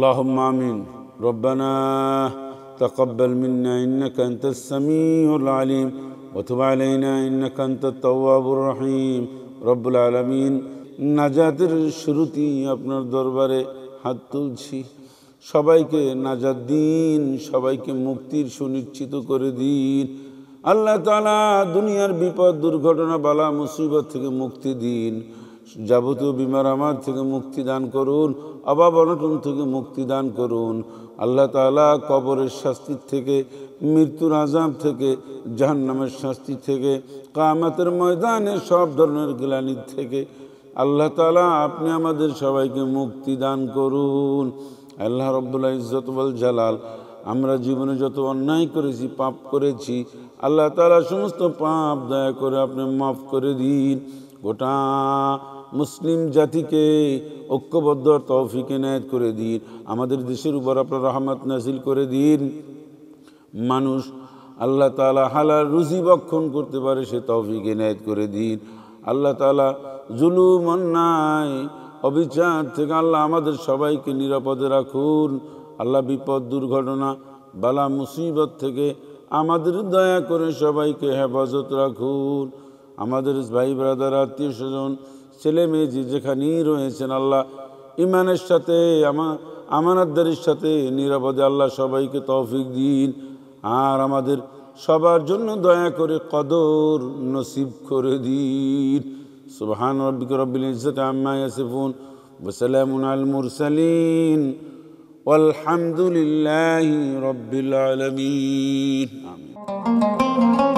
اللهم آمين. ربنا تقبل منا إنك أنت السميع العليم وتب علينا إنك أنت التواب الرحيم. رب العالمين, নাজাতের শুরুতেই আপনার দরবারে হাত তুলছি। সবাইকে নাজাত দিন, সবাইকে মুক্তির সুনিশ্চিত করে দিন। আল্লাহ তাআলা দুনিয়ার বিপদ দুর্ঘটনা বালা মুসিবত থেকে মুক্তি দিন। যাবতীয় বিমার আমার থেকে মুক্তি দান করুন, অভাব অনটন থেকে মুক্তি দান করুন। আল্লাহ তাআলা কবরের শাস্তি থেকে, মৃত্যুর আযাব থেকে, জাহান্নামের শাস্তি থেকে, কিয়ামতের ময়দানে সব ধরনের গ্লানি থেকে আল্লাহ তাআলা আপনি আমাদের সবাইকে মুক্তি দান করুন। আল্লাহ রব্বুল ইজ্জত ওয়াল জালাল, আমরা জীবনে যত অন্যায় করেছি, পাপ করেছি, আল্লাহ তাআলা সমস্ত পাপ দয়া করে আপনি মাফ করে দিন। গোটা মুসলিম জাতিকে ঐক্যবদ্ধ তৌফিক এনায়েত করে দিন। আমাদের দেশের উপর আপনার রহমত নাজিল করে দিন। মানুষ আল্লাহ তাআলা হালাল রুজি ভক্ষণ করতে পারে সে তৌফিক এনায়েত করে দিন। আল্লাহ তাআলা জুলুম, অন্যায়, অবিচার থেকে আল্লাহ আমাদের সবাইকে নিরাপদে রাখুন। আল্লাহ বিপদ দুর্ঘটনা বালা মুসিবত থেকে আমাদের দয়া করে সবাইকে হেফাজত রাখুন। আমাদের ভাই ব্রাদার, আত্মীয় স্বজন, ছেলে মেয়ে যে যেখানেই রয়েছেন আল্লাহ ইমানের সাথে, আমানতদারির সাথে নিরাপদে আল্লাহ সবাইকে তৌফিক দিন। আর আমাদের সবার জন্য দয়া করে কদর নসিব করে দিন। সুবহান রাব্বিকা রব্বিল ইজ্জাতি আম্মা ইয়াসিফুন ওয়া সালামুন আলাল মুরসালিন ওয়ালহামদুলিল্লাহি রব্বিল আলামিন। আমিন।